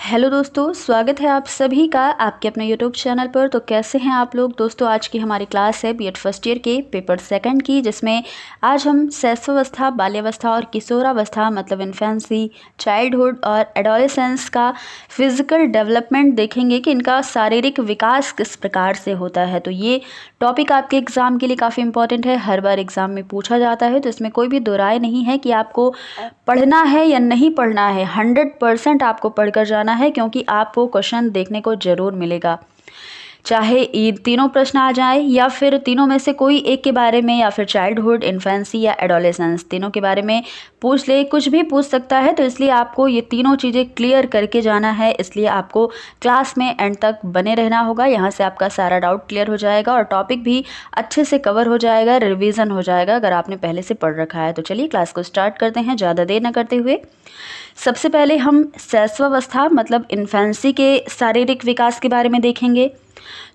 Hello दोस्तों, स्वागत है आप सभी का आपके अपने यूट्यूब चैनल पर। तो कैसे हैं आप लोग दोस्तों। आज की हमारी क्लास है बीएड फर्स्ट ईयर के पेपर सेकंड की, जिसमें आज हम शैशवावस्था, बाल्यावस्था और किशोरावस्था मतलब इन्फेंसी, चाइल्डहुड और एडोलेसेंस का फिजिकल डेवलपमेंट देखेंगे कि इनका शारीरिक विकास किस प्रकार से होता है। तो ये टॉपिक आपके एग्ज़ाम के लिए काफ़ी इंपॉर्टेंट है, हर बार एग्ज़ाम में पूछा जाता है, तो इसमें कोई भी दो राय नहीं है कि आपको पढ़ना है या नहीं पढ़ना है। 100% आपको पढ़कर जाना है, क्योंकि आपको क्वेश्चन देखने को ज़रूर मिलेगा, चाहे ये तीनों प्रश्न आ जाए या फिर तीनों में से कोई एक के बारे में, या फिर चाइल्डहुड, इन्फेंसी या एडोलेसेंस तीनों के बारे में पूछ ले, कुछ भी पूछ सकता है। तो इसलिए आपको ये तीनों चीज़ें क्लियर करके जाना है, इसलिए आपको क्लास में एंड तक बने रहना होगा। यहाँ से आपका सारा डाउट क्लियर हो जाएगा और टॉपिक भी अच्छे से कवर हो जाएगा, रिविज़न हो जाएगा अगर आपने पहले से पढ़ रखा है। तो चलिए क्लास को स्टार्ट करते हैं ज़्यादा देर न करते हुए। सबसे पहले हम शैशवावस्था मतलब इन्फेंसी के शारीरिक विकास के बारे में देखेंगे।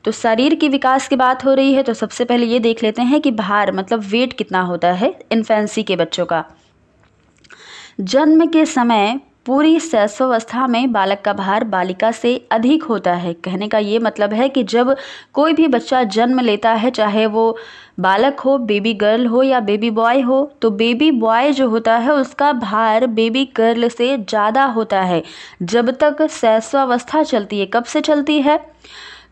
तो शरीर की विकास की बात हो रही है, तो सबसे पहले ये देख लेते हैं कि भार मतलब वेट कितना होता है इन्फेंसी के बच्चों का। जन्म के समय पूरी शैशवावस्था में बालक का भार बालिका से अधिक होता है। कहने का ये मतलब है कि जब कोई भी बच्चा जन्म लेता है, चाहे वो बालक हो, बेबी गर्ल हो या बेबी बॉय हो, तो बेबी बॉय जो होता है उसका भार बेबी गर्ल से ज़्यादा होता है जब तक शैशवावस्था चलती है। कब से चलती है?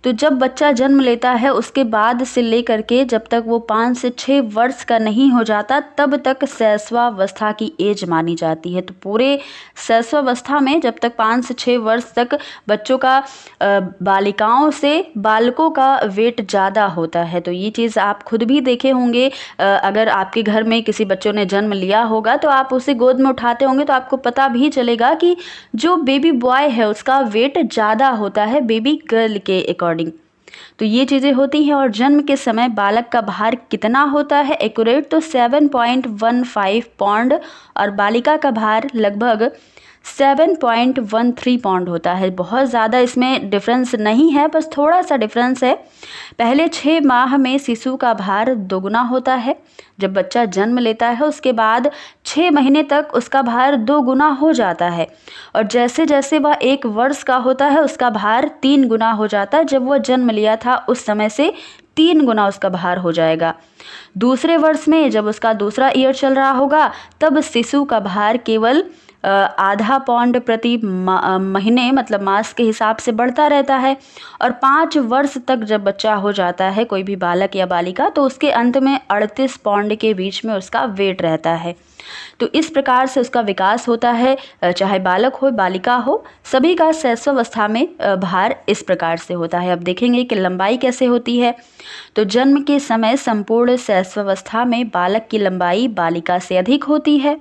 तो जब बच्चा जन्म लेता है उसके बाद से लेकर के जब तक वो 5 से 6 वर्ष का नहीं हो जाता, तब तक शैशवावस्था की एज मानी जाती है। तो पूरे शैशवावस्था में जब तक 5 से 6 वर्ष तक बच्चों का बालिकाओं से बालकों का वेट ज़्यादा होता है। तो ये चीज़ आप खुद भी देखे होंगे, अगर आपके घर में किसी बच्चों ने जन्म लिया होगा तो आप उसे गोद में उठाते होंगे तो आपको पता भी चलेगा कि जो बेबी बॉय है उसका वेट ज़्यादा होता है बेबी गर्ल के अकॉर्डिंग। तो ये चीज़ें होती हैं। और जन्म के समय बालक का भार कितना होता है एक्यूरेट, तो 7.15 पाउंड और बालिका का भार लगभग 7.13 पाउंड होता है। बहुत ज़्यादा इसमें डिफरेंस नहीं है, बस थोड़ा सा डिफरेंस है। पहले 6 माह में शिशु का भार दोगुना होता है। जब बच्चा जन्म लेता है उसके बाद 6 महीने तक उसका भार 2 गुना हो जाता है, और जैसे जैसे वह 1 वर्ष का होता है उसका भार 3 गुना हो जाता है। जब वह जन्म लिया था उस समय से 3 गुना उसका भार हो जाएगा। दूसरे वर्ष में जब उसका दूसरा ईयर चल रहा होगा तब शिशु का भार केवल आधा पाउंड प्रति महीने मतलब मास के हिसाब से बढ़ता रहता है। और 5 वर्ष तक जब बच्चा हो जाता है, कोई भी बालक या बालिका, तो उसके अंत में 38 पाउंड के बीच में उसका वेट रहता है। तो इस प्रकार से उसका विकास होता है, चाहे बालक हो बालिका हो, सभी का शैशवावस्था में भार इस प्रकार से होता है। अब देखेंगे कि लंबाई कैसे होती है। तो जन्म के समय संपूर्ण शैशवावस्था में बालक की लंबाई बालिका से अधिक होती है।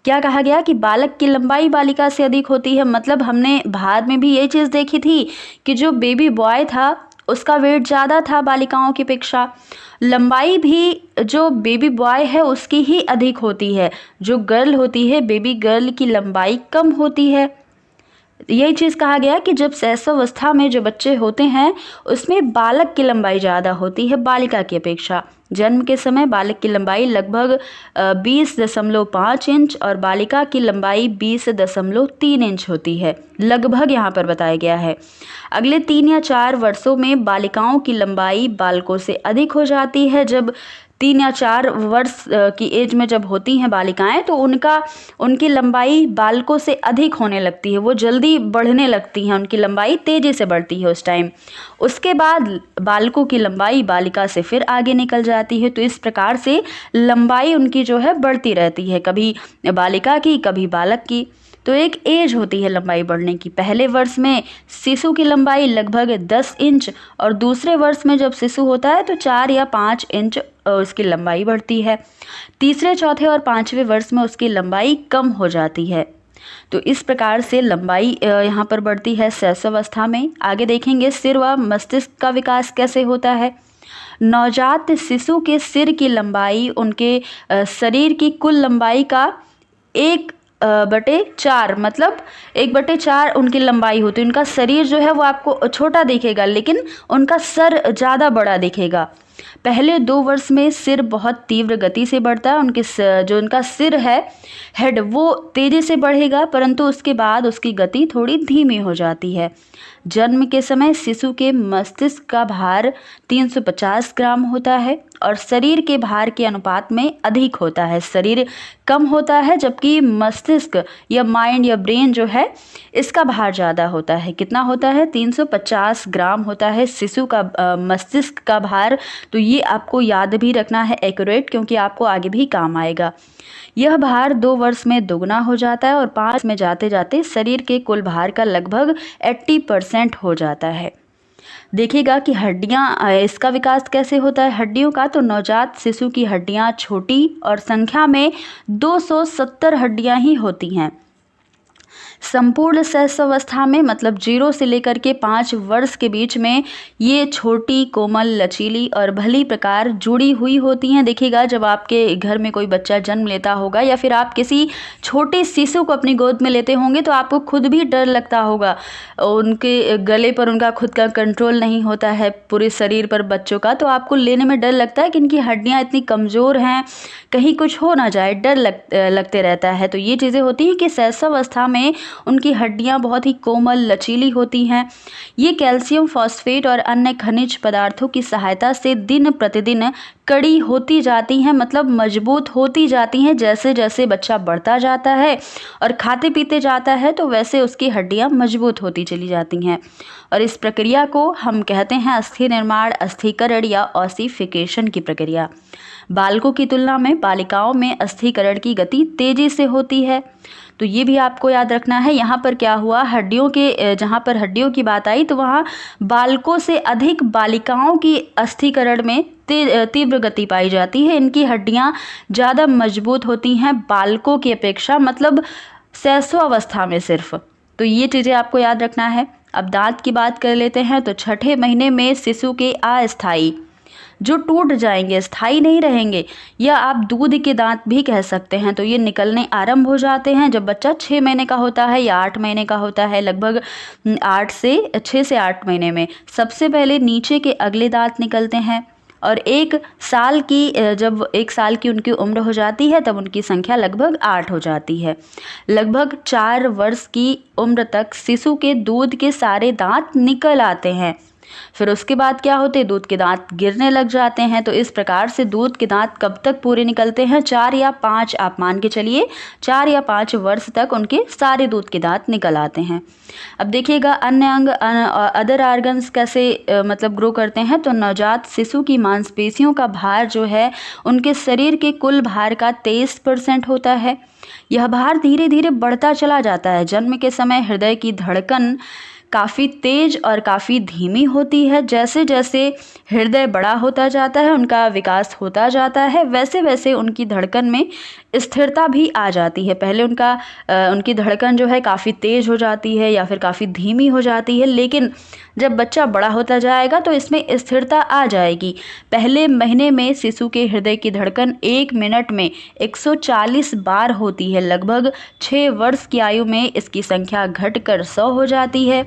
क्या कहा गया कि बालक की लंबाई बालिका से अधिक होती है, मतलब हमने बाद में भी ये चीज़ देखी थी कि जो बेबी बॉय था उसका वेट ज़्यादा था बालिकाओं की अपेक्षा। लंबाई भी जो बेबी बॉय है उसकी ही अधिक होती है, जो गर्ल होती है बेबी गर्ल की लंबाई कम होती है। यही चीज़ कहा गया कि जब शैशवावस्था में जो बच्चे होते हैं उसमें बालक की लंबाई ज़्यादा होती है बालिका की अपेक्षा। जन्म के समय बालक की लंबाई लगभग 20.5 इंच और बालिका की लंबाई 20.3 इंच होती है, लगभग यहाँ पर बताया गया है। अगले 3 या 4 वर्षों में बालिकाओं की लंबाई बालकों से अधिक हो जाती है। जब 3 या 4 वर्ष की एज में जब होती हैं बालिकाएं, तो उनकी लंबाई बालकों से अधिक होने लगती है, वो जल्दी बढ़ने लगती हैं, उनकी लंबाई तेज़ी से बढ़ती है उस टाइम। उसके बाद बालकों की लंबाई बालिका से फिर आगे निकल जाती है। तो इस प्रकार से लंबाई उनकी जो है बढ़ती रहती है, कभी बालिका की कभी बालक की। तो एक एज होती है लंबाई बढ़ने की। पहले वर्ष में शिशु की लंबाई लगभग 10 इंच और दूसरे वर्ष में जब शिशु होता है तो 4 या 5 इंच उसकी लंबाई बढ़ती है। तीसरे, चौथे और 5वें वर्ष में उसकी लंबाई कम हो जाती है। तो इस प्रकार से लंबाई यहाँ पर बढ़ती है शैशवावस्था में। आगे देखेंगे सिर व मस्तिष्क का विकास कैसे होता है। नवजात शिशु के सिर की लंबाई उनके शरीर की कुल लंबाई का 1/4 मतलब 1/4 उनकी लंबाई होती है। उनका शरीर जो है वो आपको छोटा दिखेगा, लेकिन उनका सर ज़्यादा बड़ा दिखेगा। पहले 2 वर्ष में सिर बहुत तीव्र गति से बढ़ता है, जो उनका सिर है, हेड, वो तेज़ी से बढ़ेगा, परंतु उसके बाद उसकी गति थोड़ी धीमी हो जाती है। जन्म के समय शिशु के मस्तिष्क का भार 350 ग्राम होता है और शरीर के भार के अनुपात में अधिक होता है। शरीर कम होता है जबकि मस्तिष्क या माइंड या ब्रेन जो है इसका भार ज़्यादा होता है। कितना होता है? 350 ग्राम होता है शिशु का मस्तिष्क का भार। तो ये आपको याद भी रखना है एक्यूरेट, क्योंकि आपको आगे भी काम आएगा। यह भार 2 वर्ष में दोगुना हो जाता है और 5 में जाते जाते शरीर के कुल भार का लगभग 80% हो जाता है। देखिएगा कि हड्डियां, इसका विकास कैसे होता है हड्डियों का। तो नवजात शिशु की हड्डियां छोटी और संख्या में 270 हड्डियां ही होती हैं। संपूर्ण शैशवावस्था में मतलब 0 से लेकर के 5 वर्ष के बीच में ये छोटी, कोमल, लचीली और भली प्रकार जुड़ी हुई होती हैं। देखिएगा, जब आपके घर में कोई बच्चा जन्म लेता होगा या फिर आप किसी छोटे शिशु को अपनी गोद में लेते होंगे तो आपको खुद भी डर लगता होगा। उनके गले पर उनका खुद का कंट्रोल नहीं होता है, पूरे शरीर पर बच्चों का, तो आपको लेने में डर लगता है कि इनकी हड्डियाँ इतनी कमज़ोर हैं, कहीं कुछ हो ना जाए, डर लगते रहता है। तो ये चीज़ें होती हैं कि शैशवावस्था में उनकी हड्डियां बहुत ही कोमल, लचीली होती हैं। ये कैल्शियम फॉस्फेट और अन्य खनिज पदार्थों की सहायता से दिन प्रतिदिन कड़ी होती जाती हैं, मतलब मजबूत होती जाती हैं। जैसे जैसे बच्चा बढ़ता जाता है और खाते पीते जाता है तो वैसे उसकी हड्डियां मजबूत होती चली जाती हैं। और इस प्रक्रिया को हम कहते हैं अस्थि निर्माण, अस्थिकरण या ऑसिफिकेशन की प्रक्रिया। बालकों की तुलना में बालिकाओं में अस्थिकरण की गति तेजी से होती है। तो ये भी आपको याद रखना है। यहाँ पर क्या हुआ, जहाँ पर हड्डियों की बात आई तो वहाँ बालकों से अधिक बालिकाओं की अस्थिकरण में तीव्र गति पाई जाती है। इनकी हड्डियाँ ज़्यादा मजबूत होती हैं बालकों की अपेक्षा, मतलब शैशवावस्था में सिर्फ। तो ये चीज़ें आपको याद रखना है। अब दांत की बात कर लेते हैं। तो छठे महीने में शिशु के अस्थायी, जो टूट जाएंगे, स्थायी नहीं रहेंगे, या आप दूध के दांत भी कह सकते हैं, तो ये निकलने आरंभ हो जाते हैं जब बच्चा 6 महीने का होता है या 8 महीने का होता है। लगभग 6 से 8 महीने में सबसे पहले नीचे के अगले दांत निकलते हैं और 1 साल की उनकी उम्र हो जाती है तब उनकी संख्या लगभग 8 हो जाती है। लगभग 4 वर्ष की उम्र तक शिशु के दूध के सारे दांत निकल आते हैं। फिर उसके बाद क्या होते हैं, दूध के दांत गिरने लग जाते हैं। तो इस प्रकार से दूध के दांत कब तक पूरे निकलते हैं? 4 या 5, आप मान के चलिए 4 या 5 वर्ष तक उनके सारे दूध के दांत निकल आते हैं। अब देखिएगा अन्य अंग, अदर ऑर्गन्स कैसे मतलब ग्रो करते हैं। तो नवजात शिशु की मांसपेशियों का भार जो है उनके शरीर के कुल भार का 23% होता है। यह भार धीरे धीरे बढ़ता चला जाता है। जन्म के समय हृदय की धड़कन काफ़ी तेज और काफ़ी धीमी होती है। जैसे जैसे हृदय बड़ा होता जाता है, उनका विकास होता जाता है, वैसे वैसे उनकी धड़कन में स्थिरता भी आ जाती है। पहले उनकी धड़कन जो है काफ़ी तेज हो जाती है या फिर काफ़ी धीमी हो जाती है, लेकिन जब बच्चा बड़ा होता जाएगा तो इसमें स्थिरता आ जाएगी। पहले महीने में शिशु के हृदय की धड़कन 1 मिनट में 140 बार होती है। लगभग 6 वर्ष की आयु में इसकी संख्या घटकर 100 हो जाती है।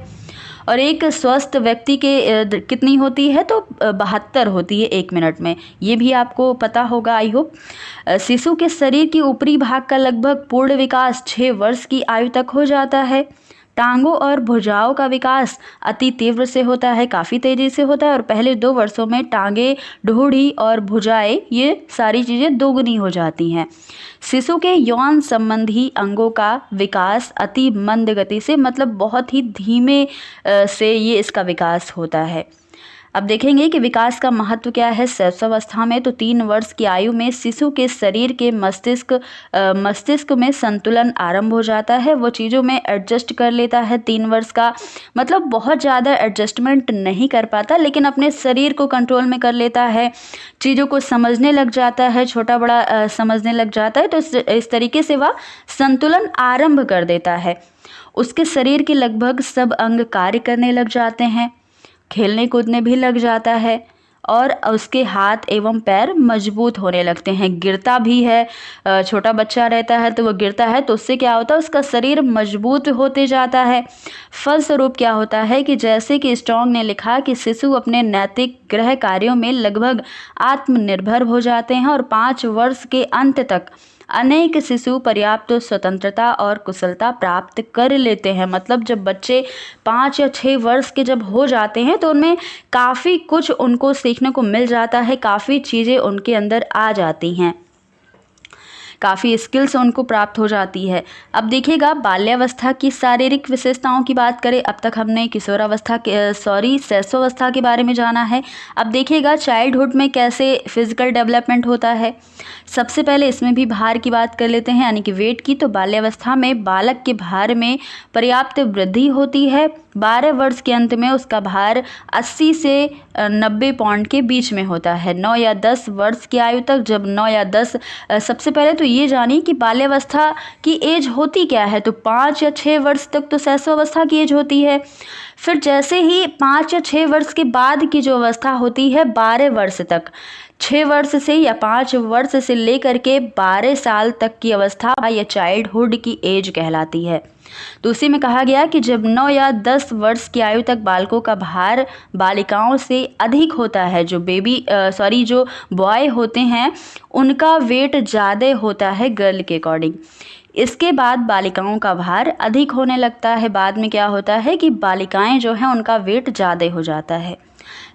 और एक स्वस्थ व्यक्ति के कितनी होती है? तो 72 होती है 1 मिनट में। ये भी आपको पता होगा, आई होप। शिशु के शरीर की ऊपरी भाग का लगभग पूर्ण विकास 6 वर्ष की आयु तक हो जाता है। टांगों और भुजाओं का विकास अति तीव्र से होता है, काफ़ी तेज़ी से होता है और पहले 2 वर्षों में टांगे, ढूढ़ी और भुजाएं, ये सारी चीज़ें दोगुनी हो जाती हैं। शिशु के यौन संबंधी अंगों का विकास अति मंद गति से, मतलब बहुत ही धीमे से ये इसका विकास होता है। अब देखेंगे कि विकास का महत्व क्या है शैशवावस्था में। तो 3 वर्ष की आयु में शिशु के शरीर के मस्तिष्क में संतुलन आरंभ हो जाता है। वो चीज़ों में एडजस्ट कर लेता है। 3 वर्ष का मतलब बहुत ज़्यादा एडजस्टमेंट नहीं कर पाता, लेकिन अपने शरीर को कंट्रोल में कर लेता है, चीज़ों को समझने लग जाता है, छोटा बड़ा समझने लग जाता है। तो इस तरीके से वह संतुलन आरंभ कर देता है। उसके शरीर के लगभग सब अंग कार्य करने लग जाते हैं, खेलने कूदने भी लग जाता है और उसके हाथ एवं पैर मजबूत होने लगते हैं। गिरता भी है, छोटा बच्चा रहता है तो वो गिरता है तो उससे क्या होता है, उसका शरीर मजबूत होते जाता है। फलस्वरूप क्या होता है कि जैसे कि स्ट्रॉन्ग ने लिखा कि शिशु अपने नैतिक गृह कार्यों में लगभग आत्मनिर्भर हो जाते हैं और 5 वर्ष के अंत तक अनेक शिशु पर्याप्त स्वतंत्रता और कुशलता प्राप्त कर लेते हैं। मतलब जब बच्चे 5 या 6 वर्ष के जब हो जाते हैं तो उनमें काफ़ी कुछ उनको सीखने को मिल जाता है, काफ़ी चीज़ें उनके अंदर आ जाती हैं, काफ़ी स्किल्स उनको प्राप्त हो जाती है। अब देखिएगा बाल्यावस्था की शारीरिक विशेषताओं की बात करें। अब तक हमने शैशवावस्था के बारे में जाना है। अब देखिएगा चाइल्डहुड में कैसे फिजिकल डेवलपमेंट होता है। सबसे पहले इसमें भी भार की बात कर लेते हैं, यानी कि वेट की। तो बाल्यावस्था में बालक के भार में पर्याप्त वृद्धि होती है। 12 वर्ष के अंत में उसका भार 80 से 90 पाउंड के बीच में होता है। 9 या 10 वर्ष की आयु तक, जब 9 या 10 सबसे पहले तो ये जानिए कि बाल्यावस्था की एज होती क्या है। तो 5 या 6 वर्ष तक तो शैशवावस्था की एज होती है। फिर जैसे ही 5 या 6 वर्ष के बाद की जो अवस्था होती है 12 वर्ष तक, 6 वर्ष से या 5 वर्ष से लेकर के 12 साल तक की अवस्था या चाइल्डहुड की एज कहलाती है। तो उसी में कहा गया कि जब 9 या 10 वर्ष की आयु तक बालकों का भार बालिकाओं से अधिक होता है, जो बॉय होते हैं उनका वेट ज़्यादा होता है गर्ल के अकॉर्डिंग। इसके बाद बालिकाओं का भार अधिक होने लगता है। बाद में क्या होता है कि बालिकाएं जो हैं उनका वेट ज़्यादा हो जाता है।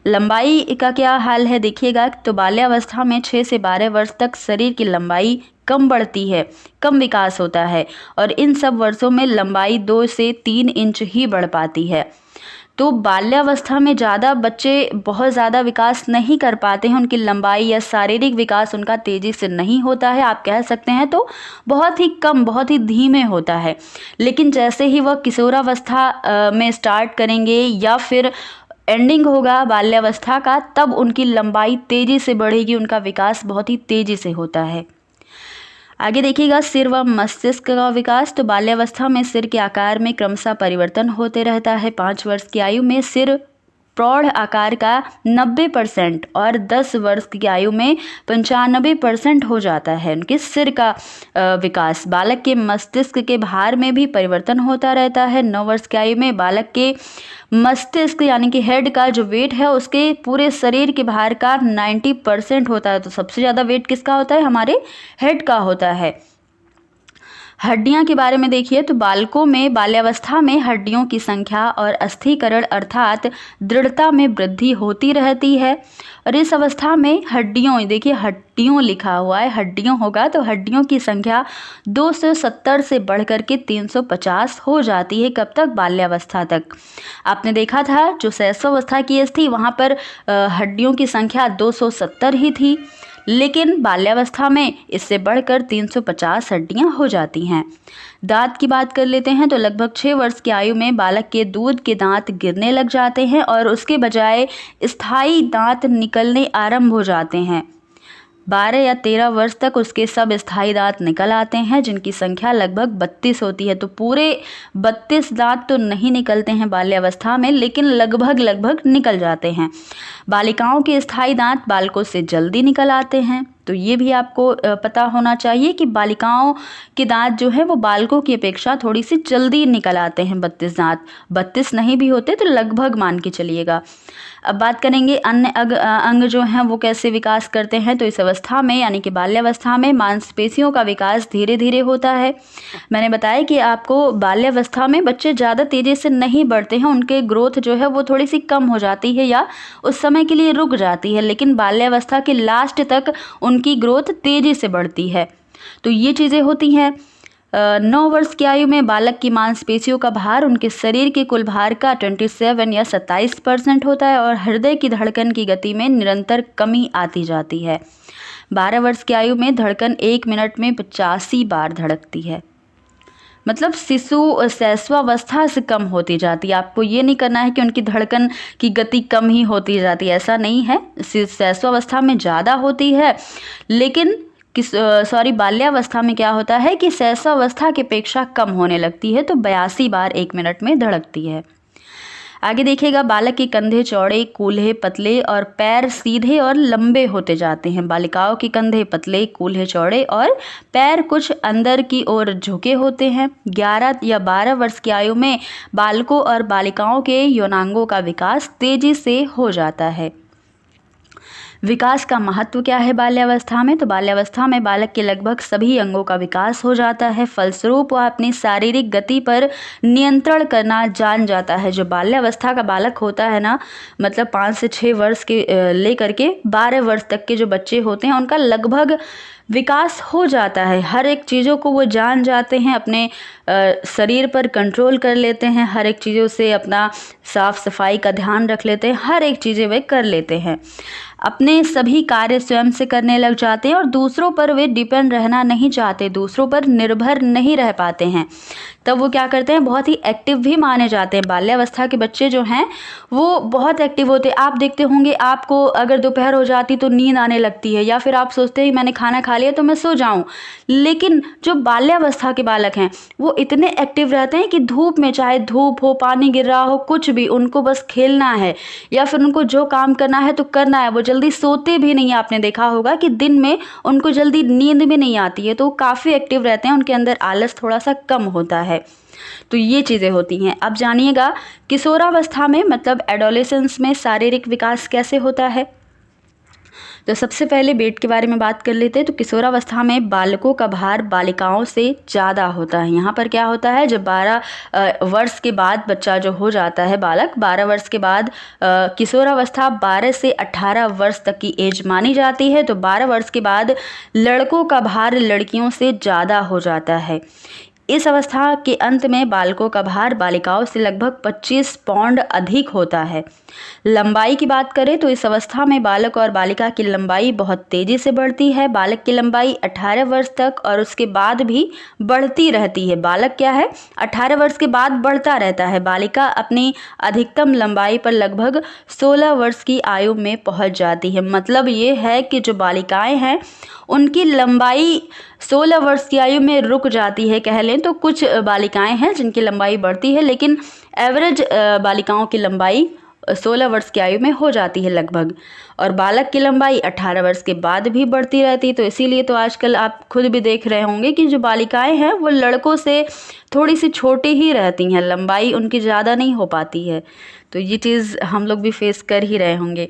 लंबाई का क्या हाल है देखिएगा। तो बाल्यावस्था में 6 से 12 वर्ष तक शरीर की लंबाई कम बढ़ती है, कम विकास होता है और इन सब वर्षों में लंबाई 2 से 3 इंच ही बढ़ पाती है। तो बाल्यावस्था में ज़्यादा बच्चे बहुत ज़्यादा विकास नहीं कर पाते हैं, उनकी लंबाई या शारीरिक विकास उनका तेज़ी से नहीं होता है, आप कह सकते हैं तो बहुत ही कम, बहुत ही धीमे होता है। लेकिन जैसे ही वह किशोरावस्था में स्टार्ट करेंगे या फिर एंडिंग होगा बाल्यावस्था का, तब उनकी लंबाई तेज़ी से बढ़ेगी, उनका विकास बहुत ही तेज़ी से होता है। आगे देखिएगा सिर व मस्तिष्क का विकास। तो बाल्यावस्था में सिर के आकार में क्रमशः परिवर्तन होते रहता है। 5 वर्ष की आयु में सिर प्रौढ़ आकार का 90% और 10 वर्ष की आयु में 95% हो जाता है उनके सिर का विकास। बालक के मस्तिष्क के भार में भी परिवर्तन होता रहता है। 9 वर्ष की आयु में बालक के मस्तिष्क यानी कि हेड का जो वेट है उसके पूरे शरीर के भार का 90% होता है। तो सबसे ज़्यादा वेट किसका होता है, हमारे हेड का होता है। हड्डियां के बारे में देखिए तो बालकों में बाल्यावस्था में हड्डियों की संख्या और अस्थिकरण अर्थात दृढ़ता में वृद्धि होती रहती है। और इस अवस्था में हड्डियों, देखिए हड्डियों लिखा हुआ है, हड्डियों होगा तो हड्डियों की संख्या 270 से बढ़कर के 350 हो जाती है। कब तक, बाल्यावस्था तक। आपने देखा था जो शैशवावस्था की एज थी वहाँ पर हड्डियों की संख्या 270 ही थी, लेकिन बाल्यावस्था में इससे बढ़कर 350 हड्डियां हो जाती हैं। दांत की बात कर लेते हैं तो लगभग 6 वर्ष की आयु में बालक के दूध के दांत गिरने लग जाते हैं और उसके बजाय स्थायी दांत निकलने आरंभ हो जाते हैं। 12 या 13 वर्ष तक उसके सब स्थायी दांत निकल आते हैं, जिनकी संख्या लगभग 32 होती है। तो पूरे 32 दांत तो नहीं निकलते हैं बाल्यावस्था में, लेकिन लगभग निकल जाते हैं। बालिकाओं के स्थायी दांत बालकों से जल्दी निकल आते हैं। तो ये भी आपको पता होना चाहिए कि बालिकाओं के दांत जो है वो बालकों की अपेक्षा थोड़ी सी जल्दी निकल आते हैं। 32 दांत, 32 नहीं भी होते तो लगभग मान के चलिएगा। अब बात करेंगे अन्य अंग जो हैं वो कैसे विकास करते हैं। तो इस अवस्था में यानी कि बाल्यावस्था में मांसपेशियों का विकास धीरे धीरे होता है। मैंने बताया कि आपको बाल्यावस्था में बच्चे ज़्यादा तेज़ी से नहीं बढ़ते हैं, उनके ग्रोथ जो है वो थोड़ी सी कम हो जाती है या उस समय के लिए रुक जाती है, लेकिन बाल्यावस्था के लास्ट तक उनकी ग्रोथ तेज़ी से बढ़ती है। तो ये चीज़ें होती हैं। 9 वर्ष की आयु में बालक की मांसपेशियों का भार उनके शरीर के कुल भार का 27 या 27% होता है और हृदय की धड़कन की गति में निरंतर कमी आती जाती है। 12 वर्ष की आयु में धड़कन 1 मिनट में 85 बार धड़कती है। मतलब शिशु शैशवावस्था से कम होती जाती है। आपको ये नहीं करना है कि उनकी धड़कन की गति कम ही होती जाती है, ऐसा नहीं है। शैशवावस्था में ज़्यादा होती है, लेकिन बाल्यावस्था में क्या होता है कि शैशवावस्था की अपेक्षा कम होने लगती है। तो 82 बार 1 मिनट में धड़कती है। आगे देखिएगा, बालक के कंधे चौड़े, कूल्हे पतले और पैर सीधे और लंबे होते जाते हैं। बालिकाओं के कंधे पतले, कूल्हे चौड़े और पैर कुछ अंदर की ओर झुके होते हैं। 11 या 12 वर्ष की आयु में बालकों और बालिकाओं के यौनांगों का विकास तेजी से हो जाता है। विकास का महत्व क्या है बाल्यावस्था में? तो बाल्यावस्था में बालक के लगभग सभी अंगों का विकास हो जाता है। फलस्वरूप वह अपनी शारीरिक गति पर नियंत्रण करना जान जाता है। जो बाल्यावस्था का बालक होता है ना, मतलब 5 से 6 वर्ष के लेकर के 12 वर्ष तक के जो बच्चे होते हैं, उनका लगभग विकास हो जाता है। हर एक चीज़ों को वो जान जाते हैं, अपने शरीर पर कंट्रोल कर लेते हैं, हर एक चीज़ों से अपना साफ सफाई का ध्यान रख लेते हैं, हर एक चीज़ें वे कर लेते हैं। अपने सभी कार्य स्वयं से करने लग जाते हैं और दूसरों पर वे डिपेंड रहना नहीं चाहते, दूसरों पर निर्भर नहीं रह पाते हैं। तब वो क्या करते हैं, बहुत ही एक्टिव भी माने जाते हैं। बाल्यावस्था के बच्चे जो हैं वो बहुत एक्टिव होते हैं। आप देखते होंगे, आपको अगर दोपहर हो जाती तो नींद आने लगती है, या फिर आप सोचते हैं मैंने खाना खा लिया तो मैं सो जाऊं। लेकिन जो बाल्यावस्था के बालक हैं वो इतने एक्टिव रहते हैं कि धूप में, चाहे धूप हो, पानी गिर रहा हो, कुछ भी, उनको बस खेलना है या फिर उनको जो काम करना है तो करना है। वो जल्दी सोते भी नहीं है। आपने देखा होगा कि दिन में उनको जल्दी नींद भी नहीं आती है, तो वो काफ़ी एक्टिव रहते हैं, उनके अंदर आलस थोड़ा सा कम होता है। तो ये चीज़ें होती हैं। अब जानिएगा किशोरावस्था में, मतलब एडोलेसेंस में शारीरिक विकास कैसे होता है। तो सबसे पहले वेट के बारे में बात कर लेते हैं। तो किशोरावस्था में बालकों का भार बालिकाओं से ज़्यादा होता है। यहाँ पर क्या होता है, जब 12 वर्ष के बाद बच्चा जो हो जाता है, बालक 12 वर्ष के बाद, किशोरावस्था 12 से 18 वर्ष तक की एज मानी जाती है। तो 12 वर्ष के बाद लड़कों का भार लड़कियों से ज़्यादा हो जाता है। इस अवस्था के अंत में बालकों का भार बालिकाओं से लगभग 25 पाउंड अधिक होता है। लंबाई की बात करें तो इस अवस्था में बालक और बालिका की लंबाई बहुत तेजी से बढ़ती है। बालक की लंबाई 18 वर्ष तक और उसके बाद भी बढ़ती रहती है। बालक क्या है, 18 वर्ष के बाद बढ़ता रहता है। बालिका अपनी अधिकतम लंबाई पर लगभग 16 वर्ष की आयु में पहुंच जाती है। मतलब ये है कि जो बालिकाएं हैं उनकी लंबाई 16 वर्ष की आयु में रुक जाती है, कह लें। तो कुछ बालिकाएं हैं जिनकी लंबाई बढ़ती है, लेकिन एवरेज बालिकाओं की लंबाई 16 वर्ष की आयु में हो जाती है लगभग, और बालक की लंबाई 18 वर्ष के बाद भी बढ़ती रहती है। तो इसीलिए तो आजकल आप खुद भी देख रहे होंगे कि जो बालिकाएं हैं वो लड़कों से थोड़ी सी छोटी ही रहती हैं, लंबाई उनकी ज़्यादा नहीं हो पाती है। तो ये चीज़ हम लोग भी फेस कर ही रहे होंगे।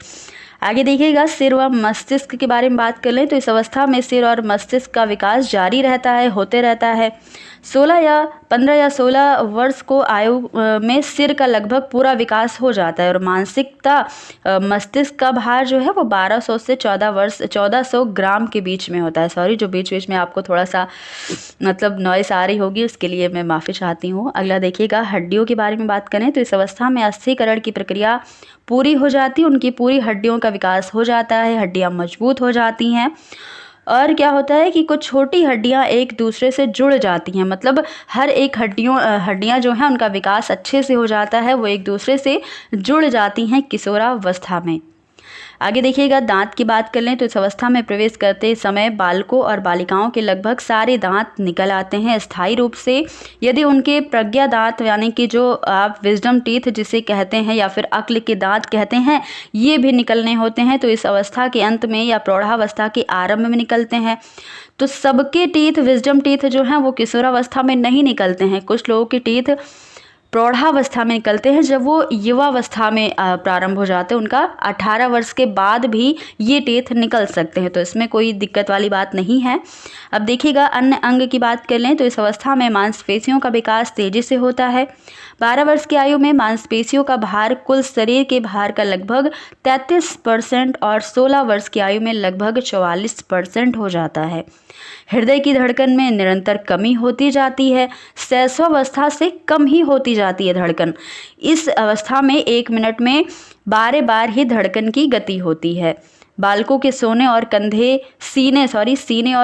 आगे देखिएगा, सिर व मस्तिष्क के बारे में बात कर लें तो इस अवस्था में सिर और मस्तिष्क का विकास जारी रहता है, होते रहता है। 15 या 16 वर्ष को आयु में सिर का लगभग पूरा विकास हो जाता है और मानसिकता, मस्तिष्क का भार जो है वो 1200 से 1400 ग्राम के बीच में होता है। सॉरी, जो बीच बीच में आपको थोड़ा सा मतलब नॉइस आ रही होगी उसके लिए मैं माफ़ी चाहती हूँ। अगला देखिएगा, हड्डियों के बारे में बात करें तो इस अवस्था में अस्थिकरण की प्रक्रिया पूरी हो जाती है, उनकी पूरी हड्डियों का विकास हो जाता है, हड्डियाँ मजबूत हो जाती हैं। और क्या होता है कि कुछ छोटी हड्डियां एक दूसरे से जुड़ जाती हैं, मतलब हर एक हड्डियां जो हैं उनका विकास अच्छे से हो जाता है, वो एक दूसरे से जुड़ जाती हैं किशोरावस्था में। आगे देखिएगा, दांत की बात कर लें तो इस अवस्था में प्रवेश करते समय बालकों और बालिकाओं के लगभग सारे दांत निकल आते हैं स्थायी रूप से। यदि उनके प्रज्ञा दांत, यानी कि जो आप विजडम टीथ जिसे कहते हैं या फिर अक्ल के दांत कहते हैं, ये भी निकलने होते हैं तो इस अवस्था के अंत में या प्रौढ़ावस्था के आरंभ में निकलते हैं। तो सबके टीथ, विजडम टीथ जो हैं वो किशोरावस्था में नहीं निकलते हैं। कुछ लोगों के टीथ प्रौढ़ावस्था में निकलते हैं, जब वो युवावस्था में प्रारंभ हो जाते हैं। उनका 18 वर्ष के बाद भी ये टीथ निकल सकते हैं, तो इसमें कोई दिक्कत वाली बात नहीं है। अब देखिएगा, अन्य अंग की बात कर लें तो इस अवस्था में मांसपेशियों का विकास तेजी से होता है। 12 वर्ष की आयु में मांसपेशियों का भार कुल शरीर के भार का लगभग 33% और 16 वर्ष की आयु में लगभग 44% हो जाता है। हृदय की धड़कन में निरंतर कमी होती जाती है, शैशवावस्था से कम ही होती जाती है धड़कन। इस अवस्था में 1 मिनट में 12 बार ही धड़कन की गति होती है। बालकों के सीने और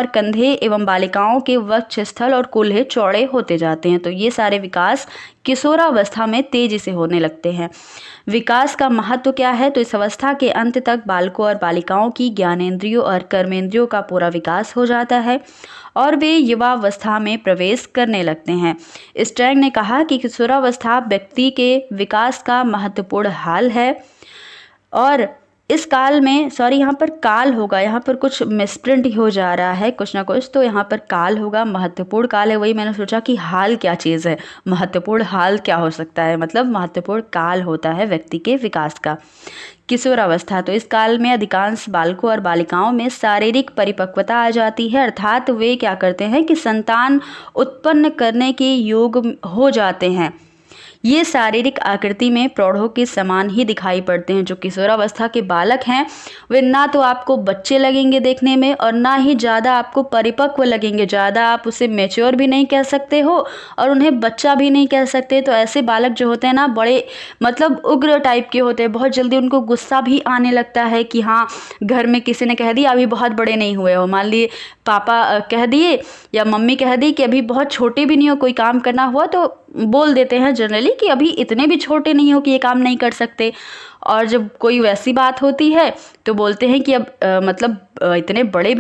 कंधे एवं बालिकाओं के वक्षस्थल और कूल्हे चौड़े होते जाते हैं। तो ये सारे विकास किशोरावस्था में तेजी से होने लगते हैं। विकास का महत्व क्या है? तो इस अवस्था के अंत तक बालकों और बालिकाओं की ज्ञानेंद्रियों और कर्मेंद्रियों का पूरा विकास हो जाता है और वे युवावस्था में प्रवेश करने लगते हैं। स्टैंग ने कहा कि किशोरावस्था व्यक्ति के विकास का महत्वपूर्ण हाल है और इस काल में यहाँ पर काल होगा, यहाँ पर कुछ मिसप्रिंट हो जा रहा है कुछ ना कुछ, तो यहाँ पर काल होगा, महत्वपूर्ण काल है। वही मैंने सोचा कि हाल क्या चीज़ है, महत्वपूर्ण हाल क्या हो सकता है, मतलब महत्वपूर्ण काल होता है व्यक्ति के विकास का। किशोरावस्था, तो इस काल में अधिकांश बालकों और बालिकाओं में शारीरिक परिपक्वता आ जाती है, अर्थात वे क्या करते हैं कि संतान उत्पन्न करने के योग्य हो जाते हैं। ये शारीरिक आकृति में प्रौढ़ों के समान ही दिखाई पड़ते हैं। जो किशोरावस्था के बालक हैं वे ना तो आपको बच्चे लगेंगे देखने में और ना ही ज़्यादा आपको परिपक्व लगेंगे, ज़्यादा आप उसे मैच्योर भी नहीं कह सकते हो और उन्हें बच्चा भी नहीं कह सकते। तो ऐसे बालक जो होते हैं ना, बड़े मतलब उग्र टाइप के होते हैं, बहुत जल्दी उनको गुस्सा भी आने लगता है कि हाँ, घर में किसी ने कह दिया अभी बहुत बड़े नहीं हुए हो, मान लिए पापा कह दिए या मम्मी कह दी कि अभी बहुत छोटे भी नहीं हो, कोई काम करना हुआ तो बोल देते हैं जनरली कि अभी इतने भी छोटे नहीं हो कि ये काम नहीं कर सकते। और जब कोई वैसी बात होती है तो बोलते हैं कि अब मतलब इतने बड़े भी